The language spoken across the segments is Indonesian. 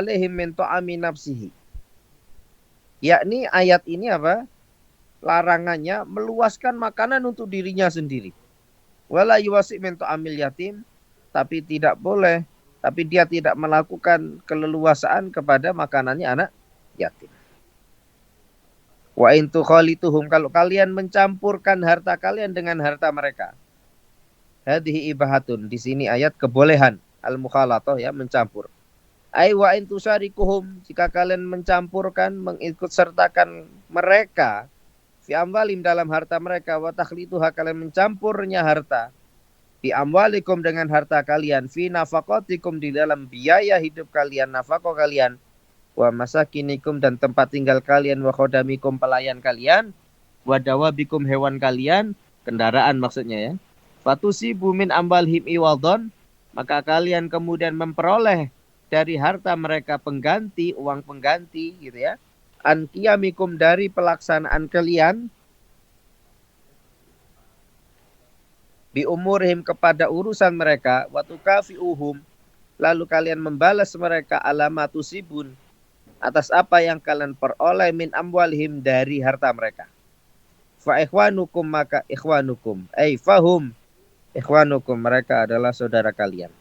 alaihim min ta'ami nafsihi. Yakni ayat ini apa? Larangannya meluaskan makanan untuk dirinya sendiri. Wala yuwasi' min ta'amil yatim, tapi dia tidak melakukan keleluasaan kepada makanannya anak yatim. Wa in tukhalituhum, kalau kalian mencampurkan harta kalian dengan harta mereka. Hadhihi ibahatun, di sini ayat kebolehan al-mukhalatah, ya, mencampur. Ai wa in tusarikuhum, jika kalian mencampurkan, mengikut sertakan mereka fi amwalim, dalam harta mereka, wa takhlituha, kalian mencampurnya harta fi amwalikum, dengan harta kalian, fi nafaqatikum, di dalam biaya hidup kalian, nafkah kalian, wa masakinikum, dan tempat tinggal kalian, wa khodamikum, pelayan kalian, wa dawabikum, hewan kalian, kendaraan maksudnya, ya. Fatusibu min amwalihim iwadon, maka kalian kemudian memperoleh dari harta mereka pengganti, uang pengganti, gitu ya. An qiyamikum, dari pelaksanaan kalian, bi umurihim, kepada urusan mereka, wa tukafiuhum, lalu kalian membalas mereka, alamatusibun, atas apa yang kalian peroleh, min amwalihim, dari harta mereka. Fa ikhwanukum, maka ikhwanukum, fahum ikhwanukum, mereka adalah saudara kalian.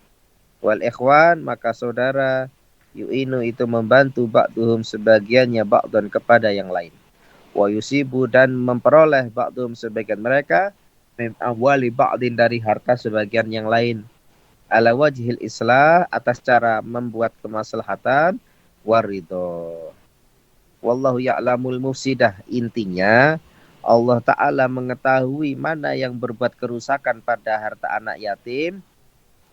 Wal ikhwan, maka saudara, yu'inu, itu membantu, ba'duhum, sebagiannya, ba'dun, kepada yang lain. Wa yusibu, dan memperoleh, ba'duhum, sebagian mereka, min amwali ba'din, dari harta sebagian yang lain. Ala wajhil islah, atas cara membuat kemaslahatan, waridho. Wallahu ya'lamul mufsidah, intinya Allah Ta'ala mengetahui mana yang berbuat kerusakan pada harta anak yatim,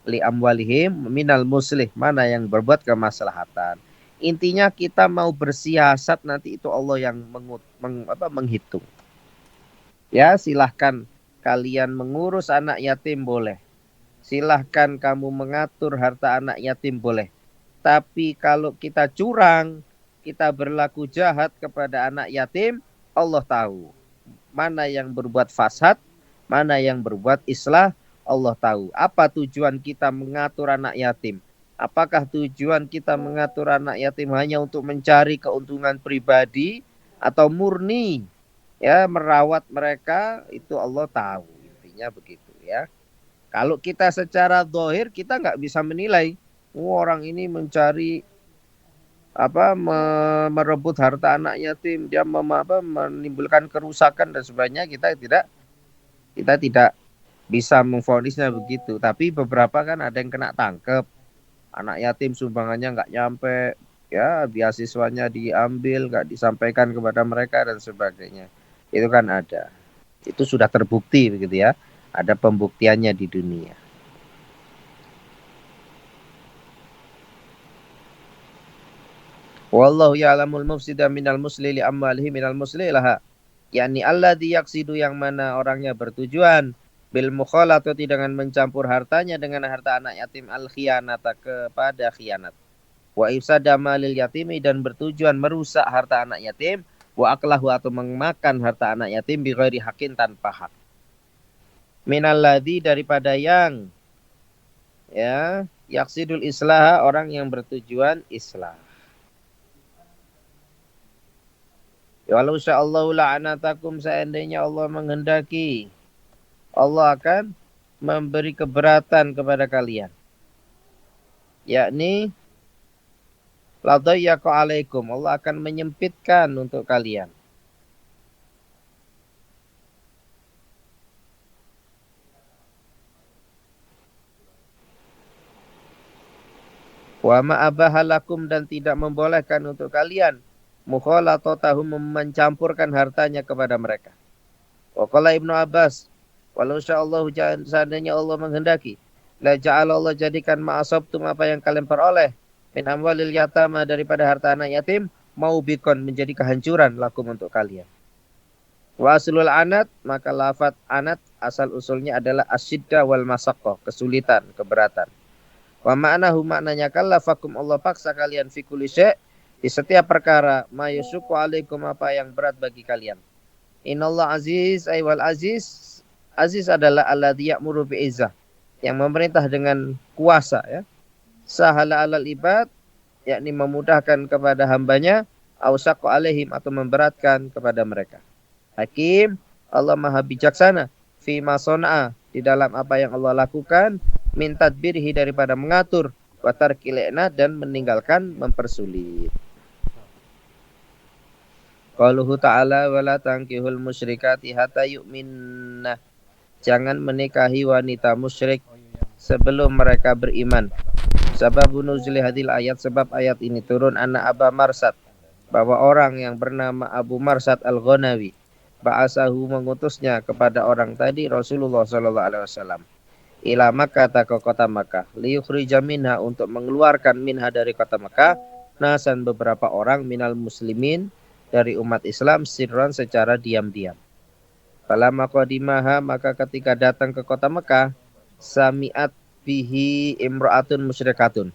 li amwalihim, minal muslih, mana yang berbuat kemaslahatan. Intinya kita mau bersiasat, nanti itu Allah yang menghitung. Ya, silahkan kalian mengurus anak yatim, boleh. Silahkan kamu mengatur harta anak yatim, boleh. Tapi kalau kita curang, kita berlaku jahat kepada anak yatim, Allah tahu. Mana yang berbuat fasad, mana yang berbuat islah, Allah tahu. Apa tujuan kita mengatur anak yatim? Apakah tujuan kita mengatur anak yatim hanya untuk mencari keuntungan pribadi, atau murni, ya, merawat mereka? Itu Allah tahu. Intinya begitu, ya. Kalau kita secara zahir, kita nggak bisa menilai, orang ini mencari merebut harta anak yatim, dia menimbulkan kerusakan dan sebagainya. Kita tidak bisa memvonisnya begitu. Tapi beberapa kan ada yang kena tangkep, anak yatim sumbangannya nggak nyampe, ya, beasiswanya diambil, nggak disampaikan kepada mereka dan sebagainya. Itu kan ada. Itu sudah terbukti begitu, ya. Ada pembuktiannya di dunia. Wallahu ya'lamul mufsida minal musli li amwalihi minal musli laha. Yani alladzi yaqsidu, yang mana orangnya bertujuan, bil mukhalatati, dengan mencampur hartanya dengan harta anak yatim, al khianata, kepada khianat. Wa ifsada malil yatimi, dan bertujuan merusak harta anak yatim, wa aklahu, atau memakan harta anak yatim, bi ghairi haqqin, tanpa hak. Minalladzi, daripada yang, ya, yaqsidul islah, orang yang bertujuan islah. Walau sya'allahu la'anatakum, seandainya Allah menghendaki, Allah akan memberi keberatan kepada kalian. Yakni ladayyaqa alaikum, Allah akan menyempitkan untuk kalian. Wa ma'abahalakum, dan tidak membolehkan untuk kalian, mukhalatotahum, mencampurkan hartanya kepada mereka. Wa qala Ibnu Abbas, walau sya'allahu, seandainya Allah menghendaki, la ja'ala, Allah jadikan ma'asabtum, apa yang kalian peroleh, min amwalil yatama, daripada harta anak yatim, mau bikon, menjadi kehancuran lakum, untuk kalian. Wa aslul anat, maka lafat anat asal usulnya adalah asyidda wal masaqqah, kesulitan, keberatan. Wa ma'nahu, maknanya kallafakum, Allah paksa kalian, fi kulli syai', di setiap perkara, ma yusyukku alaikum, apa yang berat bagi kalian. Inallah aziz, aywal aziz, aziz adalah alladzi ya'muru bi'izzah, yang memerintah dengan kuasa, ya. Sahala alal ibad, yakni memudahkan kepada hambanya, ausaqqa alaihim atau memberatkan kepada mereka. Hakim, Allah Maha bijaksana, fi ma sana'a, di dalam apa yang Allah lakukan, min tadbirhi, daripada mengatur, wa tarkil i'nad, dan meninggalkan mempersulit. Qauluhu ta'ala wala tankihul musyrikati hatta yu'minna. Jangan menikahi wanita musyrik sebelum mereka beriman. Sebab nuzuli hadil ayat, sebab ayat ini turun anna Aba Marsad, bahwa orang yang bernama Abu Marsad Al-Ghanawi, ba'asahu, mengutusnya kepada orang tadi Rasulullah sallallahu alaihi wasallam, ila Makkah, ke kota Makkah, liyukhrija minha, untuk mengeluarkan minha, dari kota Makkah, nasan, beberapa orang, minal muslimin, dari umat Islam, sirran, secara diam-diam. Falamma qadimaha, maka ketika datang ke kota Mekah, sami'at bihi imra'atun musyrikatun,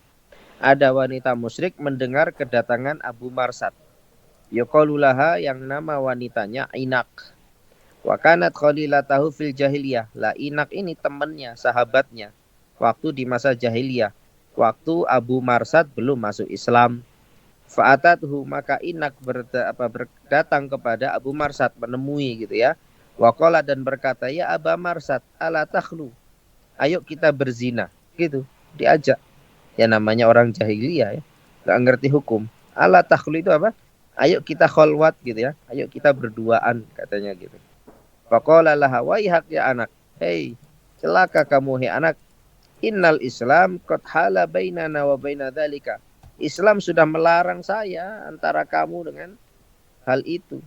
ada wanita musyrik mendengar kedatangan Abu Marsad. Yuqalu laha, yang nama wanitanya Inak. Wa kanat khalilatahu fil jahiliyah. Lah, Inak ini temannya, sahabatnya waktu di masa jahiliyah, waktu Abu Marsad belum masuk Islam. Fa'atathu, maka Inak berdatang kepada Abu Marsad, menemui gitu ya. Waqala, dan berkata, ya Aba Marsad, ala takhlu, ayo kita berzina, gitu, diajak. Ya namanya orang jahiliyah ya, nggak ngerti hukum. Ala takhlu itu apa? Ayo kita kholwat gitu ya, ayo kita berduaan, katanya gitu. Faqala laha waihak ya anak, hei celaka kamu hei anak, innal Islam qad hala bainana wa baina dzalika. Islam sudah melarang saya antara kamu dengan hal itu.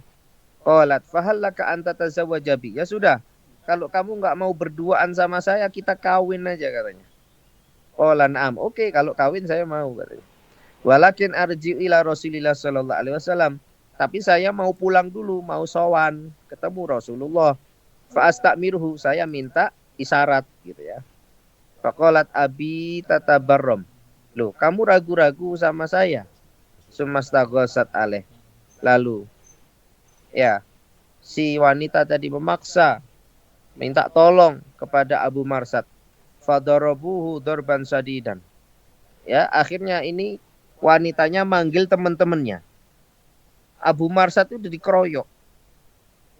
Qalat fahallaka anta tazawwaja bi. Ya sudah, kalau kamu nggak mau berduaan sama saya, kita kawin aja, katanya. Qala na'am, oke, kalau kawin saya mau, katanya. Walakin arji'u ila Rasulillah sallallahu alaihi wasallam, tapi saya mau pulang dulu, mau sowan ketemu Rasulullah. Fa astamirhu, saya minta isyarat gitu ya. Faqalat abi tatabarrom, loh kamu ragu-ragu sama saya. Sumastaghasat alaih, lalu ya si wanita tadi memaksa minta tolong kepada Abu Marsad. Fadarabuhu dorban sadidan. Ya, akhirnya ini wanitanya manggil teman-temannya. Abu Marsad itu dikeroyok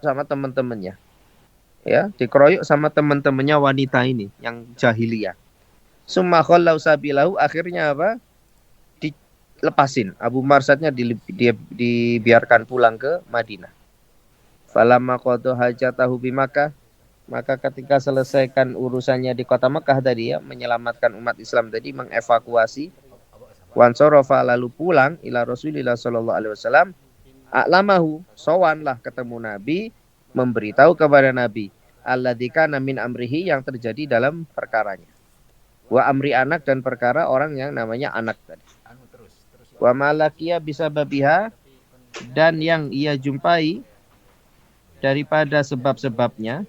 sama teman-temannya. Ya, dikeroyok sama teman-temannya wanita ini yang jahiliyah. Summa khallau sabilahu, akhirnya apa? Dilepasin. Abu Marsadnya dibiarkan pulang ke Madinah. Falamma qada hajatahu bi Makkah, maka ketika selesaikan urusannya di kota Mekah tadi ya, menyelamatkan umat Islam tadi, mengevakuasi, wansorofa, lalu pulang, ila Rasulillah sallallahu alaihi wasallam, a'lamahu, sowanlah ketemu Nabi, memberitahu kepada Nabi, alladzi kana min amrihi, yang terjadi dalam perkaranya. Wa amri anak, dan perkara orang yang namanya anak tadi. Wa malakia bisa babiha, dan yang ia jumpai daripada sebab-sebabnya.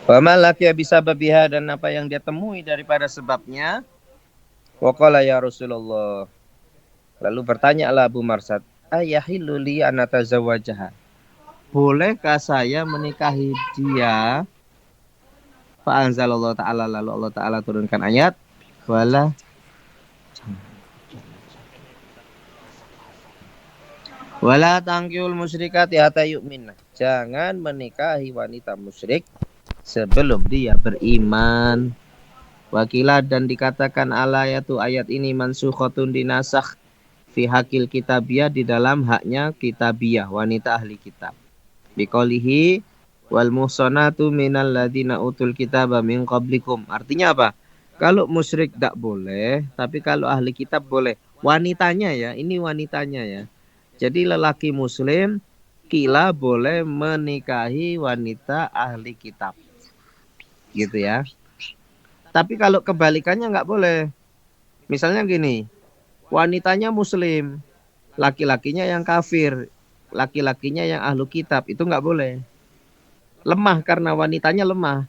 Wa malakia bisa babiha, dan apa yang dia temui daripada sebabnya. Waqala ya Rasulullah, lalu bertanyalah Abu Marsad, ayahillu li an atazawwajaha, bolehkah saya menikahi dia? Fa anzalallahu ta'ala, lalu Allah Ta'ala turunkan ayat, wala tangkiul musyrikati hatta yu'minna, jangan menikahi wanita musyrik sebelum dia beriman. Wakilah, dan dikatakan alayatu, ayat ini mansukhatun, dinasakh, fi hakil kitabiyah, di dalam haknya kitabiyah, wanita ahli kitab. Biqolihi wal muhsanatu minal ladina utul kitaba min qablikum. Artinya apa? Kalau musyrik tak boleh, tapi kalau ahli kitab boleh. Wanitanya ya, ini wanitanya ya. Jadi lelaki muslim kila boleh menikahi wanita ahli kitab. Gitu ya. Tapi kalau kebalikannya nggak boleh. Misalnya gini, wanitanya muslim, laki-lakinya yang kafir, laki-lakinya yang ahlu kitab, itu nggak boleh. Lemah karena wanitanya lemah.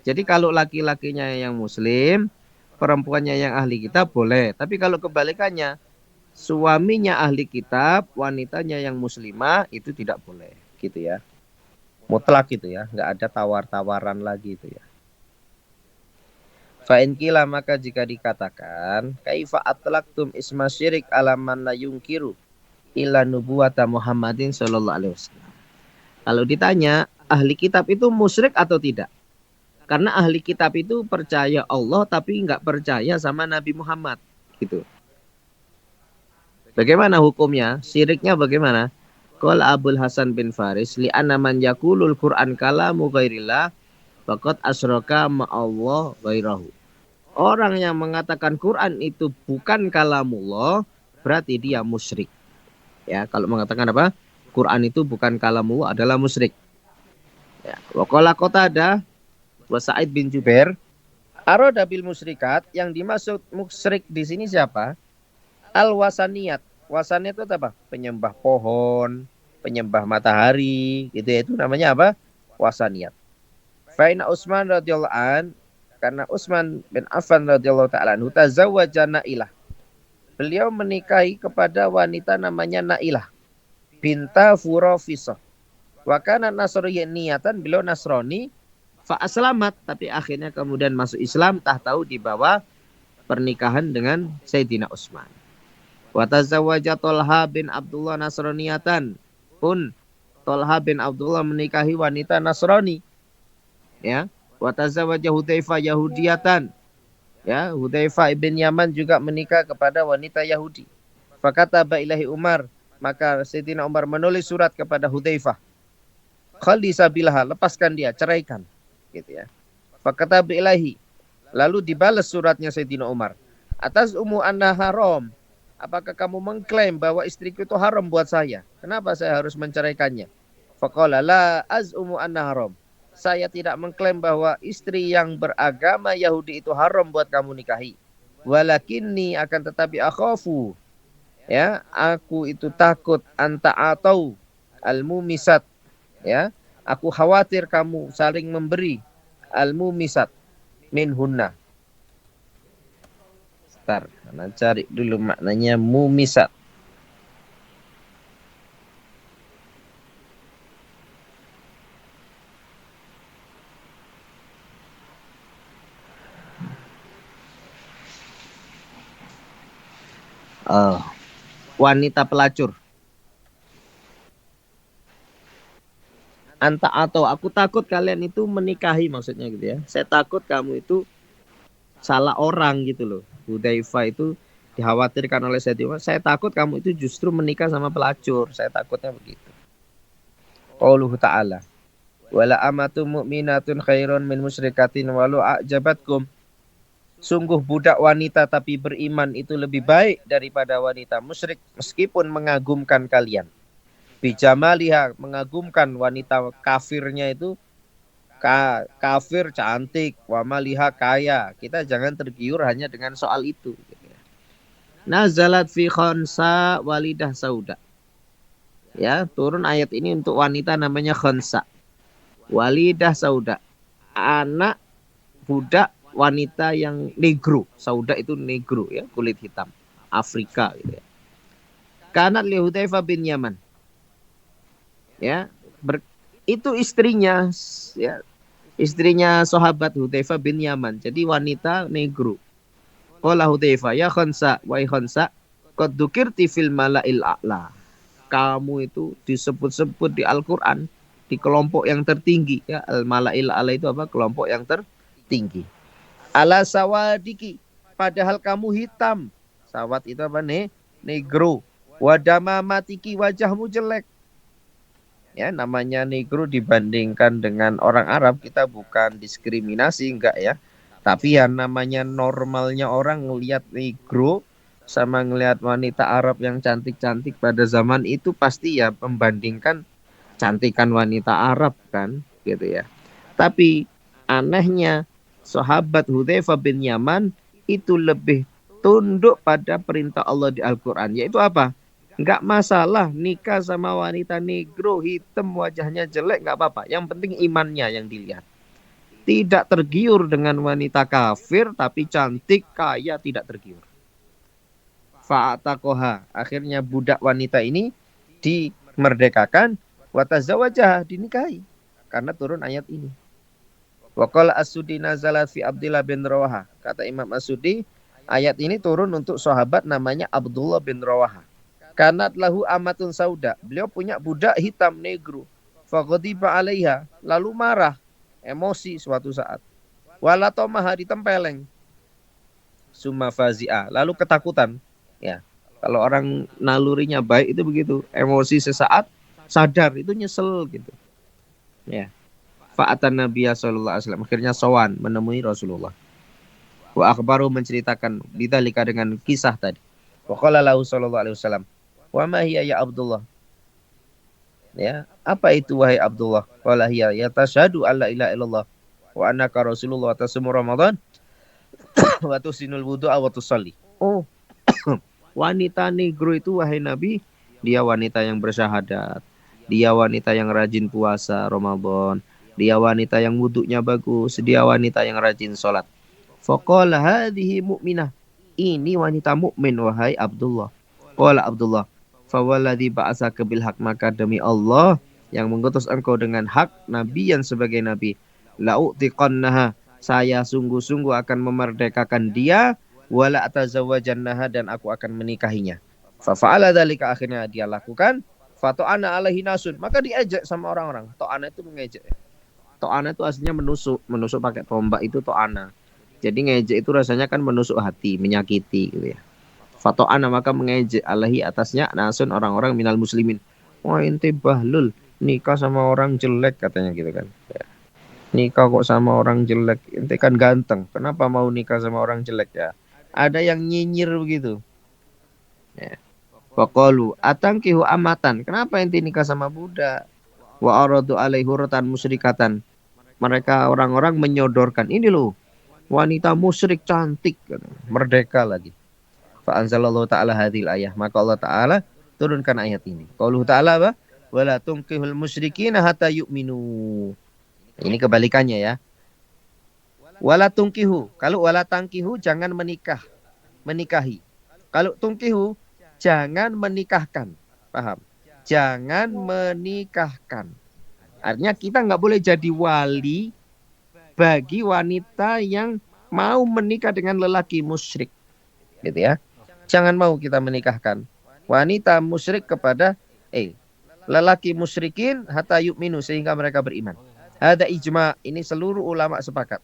Jadi kalau laki-lakinya yang muslim, perempuannya yang ahli kitab boleh. Tapi kalau kebalikannya, suaminya ahli kitab, wanitanya yang muslimah, itu tidak boleh. Gitu ya. Mutlak gitu ya. Nggak ada tawar-tawaran lagi itu ya. Fa'in kila maka jika dikatakan kaifa atlaqtum isma syirik ala man la yungkiru illa nubuwata Muhammadin sallallahu alaihi wasallam. Kalau ditanya ahli kitab itu musyrik atau tidak? Karena ahli kitab itu percaya Allah tapi nggak percaya sama Nabi Muhammad gitu. Bagaimana hukumnya? Syiriknya bagaimana? Qala Abul Hasan bin Faris li anna man yaqulul Qur'an kalamu ghairillah faqad asyraka ma'allah ghairahu. Orang yang mengatakan Quran itu bukan kalamullah, berarti dia musyrik. Ya, kalau mengatakan apa? Quran itu bukan kalamullah adalah musyrik. Ya, waqala Qatadah wa Sa'id bin Jubair, aroda bil musyrikat, yang dimaksud musyrik di sini siapa? Al wasaniyat. Wasaniyat itu apa? Penyembah pohon, penyembah matahari, gitu ya. Itu namanya apa? Wasaniyat. Fa'ina Utsman radhiyallahu an, karena Utsman bin Affan radhiyallahu taala anhu tazawwaja Nailah. Beliau menikahi kepada wanita namanya Nailah binta Furofisah. Wa kana nasraniyatan, beliau Nasrani, fa aslamat, tapi akhirnya kemudian masuk Islam, tahu di bawah pernikahan dengan Sayyidina Utsman. Wa tazawwaja Thalha bin Abdullah nasraniyatan, pun Thalha bin Abdullah menikahi wanita Nasrani. Ya, wa tazawwaja Hudzaifah Yahudiyatan. Ya, Hudzaifah ibn Yaman juga menikah kepada wanita Yahudi. Fakataba ilahi Umar, maka Sayyidina Umar menulis surat kepada Hudzaifah. Khalli sabilaha, lepaskan dia, ceraikan. Gitu ya. Fakataba ilahi, lalu dibalas suratnya Sayyidina Umar. Atas anna haram, apakah kamu mengklaim bahwa istriku itu haram buat saya? Kenapa saya harus menceraikannya? Faqala la anna haram. Saya tidak mengklaim bahwa istri yang beragama Yahudi itu haram buat kamu nikahi. Walakinni, akan tetapi akhafu, ya, aku itu takut anta atau al-mumisat, ya, aku khawatir kamu saling memberi al-mumisat minhunna. Bentar, cari dulu maknanya mumisat. Wanita pelacur. Anta atau aku takut kalian itu menikahi, maksudnya gitu ya. Saya takut kamu itu salah orang gitu loh. Hudzaifah itu dikhawatirkan oleh Sayyidina Umar. Saya takut kamu itu justru menikah sama pelacur. Saya takutnya begitu. Qauluhu ta'ala. Wala amatu mu'minatun khairun min musyrikatin walau a'jabatkum. Sungguh budak wanita tapi beriman itu lebih baik daripada wanita musyrik meskipun mengagumkan kalian. Bijamaliha, mengagumkan wanita kafirnya itu, kafir cantik, wamaliha kaya. Kita jangan tergiur hanya dengan soal itu. Nazalat fi khonsa walidah sauda. Ya, turun ayat ini untuk wanita namanya khonsa. Walidah sauda. Anak budak wanita yang negro. Sauda itu negro ya, kulit hitam. Afrika gitu ya. Kanat li Hudzaifah bin Yaman. Ya, itu istrinya ya, istrinya sahabat Hudzaifah bin Yaman. Jadi wanita negro. Qala Hudzaifah, ya Khansa, wa Khansa, qad dzukirti fil mala'il a'la. Kamu itu disebut-sebut di Al-Qur'an di kelompok yang tertinggi ya. Al-mala'il a'la itu apa? Kelompok yang tertinggi. Ala sawadiki, padahal kamu hitam. Sawat itu apa nih? Negro. Wadama matiki, wajahmu jelek. Ya, namanya negro dibandingkan dengan orang Arab, kita bukan diskriminasi, enggak ya. Tapi ya namanya normalnya orang ngelihat negro sama ngelihat wanita Arab yang cantik-cantik pada zaman itu, pasti ya membandingkan cantikan wanita Arab kan, gitu ya. Tapi anehnya sahabat Hudzaifah bin Yaman itu lebih tunduk pada perintah Allah di Al-Quran. Yaitu apa? Nggak masalah nikah sama wanita negro, hitam, wajahnya jelek, nggak apa-apa. Yang penting imannya yang dilihat. Tidak tergiur dengan wanita kafir, tapi cantik, kaya, tidak tergiur. Fa'atakoha. Akhirnya budak wanita ini dimerdekakan. Watazawajah, dinikahi. Karena turun ayat ini. Waqala As-Sudi nazala fi Abdullah bin Rawaha. Kata Imam As-Sudi, ayat ini turun untuk sahabat namanya Abdullah bin Rawaha. Kanat lahu amatun sauda. Beliau punya budak hitam negro. Faghadiba alaiha. Lalu marah. Emosi suatu saat. Walatomaha, ditempeleng. Summa fazi'a. Lalu ketakutan. Ya, kalau orang nalurinya baik itu begitu. Emosi sesaat, sadar. Itu nyesel gitu. Ya. Fa'atan Nabiya sallallahu alaihi wasallam. Akhirnya sowan menemui Rasulullah. Wa akhbaru, menceritakan bidzalika dengan kisah tadi. Wa qala lahu sallallahu alaihi wasallam, wa ma hiya ya Abdullah? Ya, apa itu wahai Abdullah? Qala hiya yatashhadu alla ilaha illallah wa annaka Rasulullah, tasumu Ramadan wa tusinul wudu'a wa tusalli. Oh, wanita negro itu wahai Nabi, dia wanita yang bersyahadat. Dia wanita yang rajin puasa Ramadan. Dia wanita yang wuduknya bagus. Dia wanita yang rajin sholat. Faqala hadhihi mu'minah. Ini wanita mukmin wahai Abdullah. Qala Abdullah, fawalladhi ba'asaka bil haq, maka demi Allah yang mengutus engkau dengan hak, nabiyan sebagai nabi, la'utiqannaha, saya sungguh-sungguh akan memerdekakan dia, wala atazawwajannaha, dan aku akan menikahinya. Fa fa'ala dzalika, akhirnya dia lakukan. Fato'ana alaihi nasun, maka diejek sama orang-orang. To'ana itu mengejek. To'ana itu aslinya menusuk. Menusuk pakai tombak itu to'ana. Jadi ngejek itu rasanya kan menusuk hati, menyakiti gitu ya. Fato'ana, maka mengejek alaihi, atasnya, nasun, orang-orang minal muslimin. Wah, ente bahlul, nikah sama orang jelek katanya gitu kan. Ya. Nikah kok sama orang jelek, ente kan ganteng. Kenapa mau nikah sama orang jelek ya? Ada yang nyinyir begitu. Ya. Waqalu atangkihu amatan, kenapa ente nikah sama budak? Wa aradu alaihi huratan musyrikatan. Mereka orang-orang menyodorkan, ini loh wanita musyrik cantik, merdeka lagi. Fa anzalallahu ta'ala hadhil ayah, maka Allah Ta'ala turunkan ayat ini. Qauluhu ta'ala apa? Wala tunkihul musyrikina hatta yu'minu. Ini kebalikannya ya. Wala tungkihu, kalau wala tangkihu jangan menikah, menikahi. Kalau tungkihu jangan menikahkan. Paham? Jangan menikahkan. Artinya kita nggak boleh jadi wali bagi wanita yang mau menikah dengan lelaki musyrik. Gitu ya. Jangan mau kita menikahkan wanita musyrik kepada lelaki musyrikin hatta yu'minu, sehingga mereka beriman. Ada ijma, ini seluruh ulama sepakat.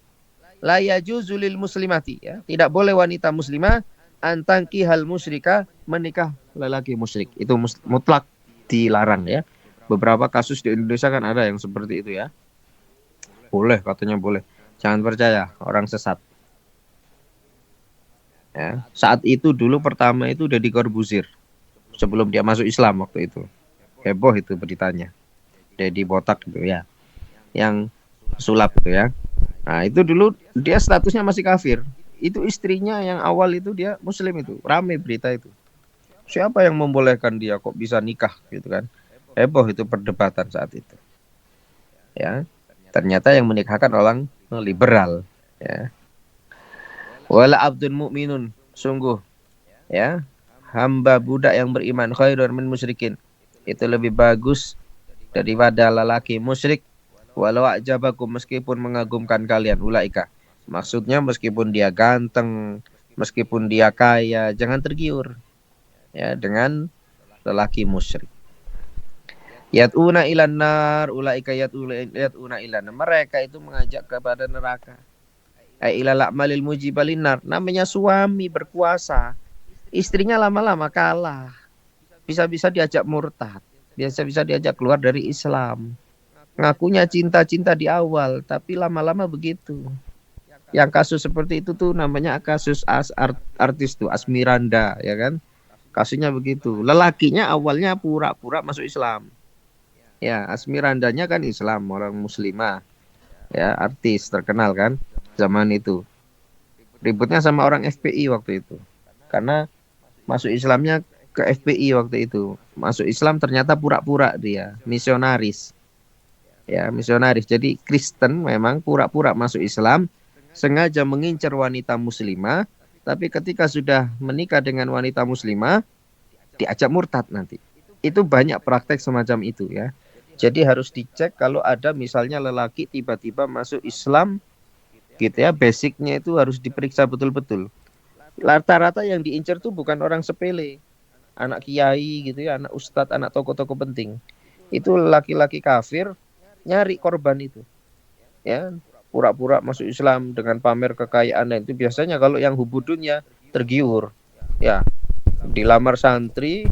La yajuzu lil muslimati, ya, tidak boleh wanita muslimah antangki hal musyrika, menikah lelaki musyrik. Itu mutlak dilarang ya. Beberapa kasus di Indonesia kan ada yang seperti itu ya. Boleh, katanya boleh. Jangan percaya, orang sesat. Ya, saat itu dulu pertama itu udah dikorbusir. Sebelum dia masuk Islam waktu itu. Heboh itu beritanya. Jadi botak gitu ya. Yang sulap itu ya. Nah, itu dulu dia statusnya masih kafir. Itu istrinya yang awal itu dia muslim itu. Rame berita itu. Siapa yang membolehkan dia kok bisa nikah gitu kan. Heboh itu perdebatan saat itu. Ya. Ternyata yang menikahkan orang liberal ya. Wala abdun mu'minun, sungguh ya, hamba budak yang beriman khairun min musyrikin, itu lebih bagus daripada lelaki musyrik. Walau ajabakum, meskipun mengagumkan kalian, ulaika, maksudnya meskipun dia ganteng, meskipun dia kaya, jangan tergiur ya dengan lelaki musyrik. Yat'una ilan nar, ulaika yat'una ilan, mereka itu mengajak kepada neraka. Ilal a'malil mujibalin nar, namanya suami berkuasa, istrinya lama-lama kalah, bisa-bisa diajak murtad, bisa-bisa diajak keluar dari Islam. Ngakunya cinta-cinta di awal, tapi lama-lama begitu. Yang kasus seperti itu tuh namanya kasus artis tuh Asmiranda, ya kan? Kasusnya begitu. Lelakinya awalnya pura-pura masuk Islam. Ya, Asmirandanya kan Islam, orang muslimah. Ya, artis terkenal kan zaman itu. Ributnya sama orang FPI waktu itu. Karena masuk Islamnya ke FPI waktu itu. Masuk Islam ternyata pura-pura dia, misionaris. Ya, misionaris. Jadi Kristen memang pura-pura masuk Islam, sengaja mengincar wanita muslimah, tapi ketika sudah menikah dengan wanita muslimah, diajak murtad nanti. Itu banyak praktek semacam itu ya. Jadi harus dicek kalau ada misalnya lelaki tiba-tiba masuk Islam gitu ya, basicnya itu harus diperiksa betul-betul. Rata-rata yang diincar tuh bukan orang sepele, anak kiai gitu ya, anak ustadz, anak tokoh-tokoh penting. Itu laki-laki kafir nyari korban itu. Ya, pura-pura masuk Islam dengan pamer kekayaan, dan itu biasanya kalau yang hubudunnya tergiur. Ya, dilamar santri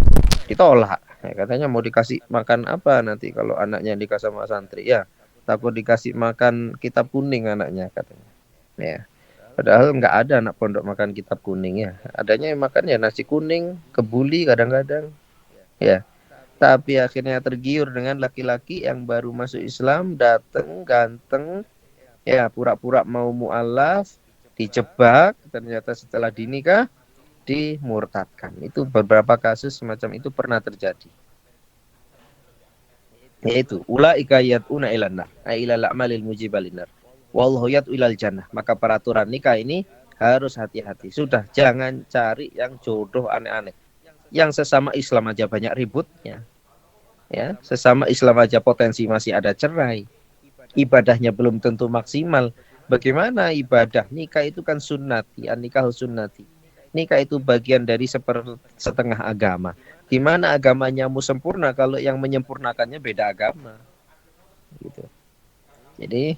ditolak. Ya, katanya mau dikasih makan apa nanti kalau anaknya nikah sama santri. Ya, takut dikasih makan kitab kuning anaknya katanya. Ya. Padahal nggak ada anak pondok makan kitab kuning ya. Adanya yang makan ya nasi kuning, kebuli kadang-kadang. Ya. Tapi akhirnya tergiur dengan laki-laki yang baru masuk Islam, datang ganteng, ya pura-pura mau mualaf, dijebak, ternyata setelah dinikah dimurtadkan. Itu beberapa kasus semacam itu pernah terjadi. Yaitu ulaika yad'una ilan nar, ay ilal a'malil mujibalinar. Wallahu yad'u ilal jannah. Maka peraturan nikah ini harus hati-hati. Sudah, jangan cari yang jodoh aneh-aneh. Yang sesama Islam aja banyak ributnya. Ya, sesama Islam aja potensi masih ada cerai. Ibadahnya belum tentu maksimal. Bagaimana ibadah? Nikah itu kan sunnati, nikah sunnati. Nikah itu bagian dari setengah agama. Gimana agamanya mau sempurna kalau yang menyempurnakannya beda agama? Gitu. Jadi,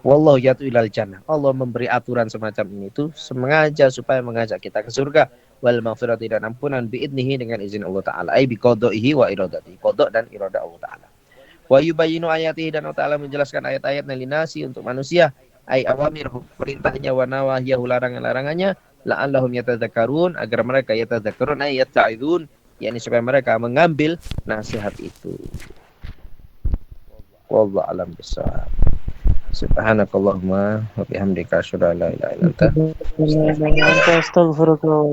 wallahu yatu ilal jannah. Allah memberi aturan semacam ini itu sengaja supaya mengajak kita ke surga. Wal maghfirati dan ampunan biidnihi dengan izin Allah Ta'ala. Ay bi qadaihi wa iradatihi. Qada dan iradah Allah Ta'ala. Wa yubayyinu ayatihi dan Allah Ta'ala menjelaskan ayat-ayat nalinasi untuk manusia. Ay awamir perintahnya wa nawahiyahu larangan-larangannya. La'allahum yatadzakarun agar mereka yatadzakarun ay yatta'idun, yakni supaya mereka mengambil nasihat itu. Wallahu a'lam bishawab. Subhanakallahumma wa bihamdika asyhadu an la ilaha illa anta Astagfirullah.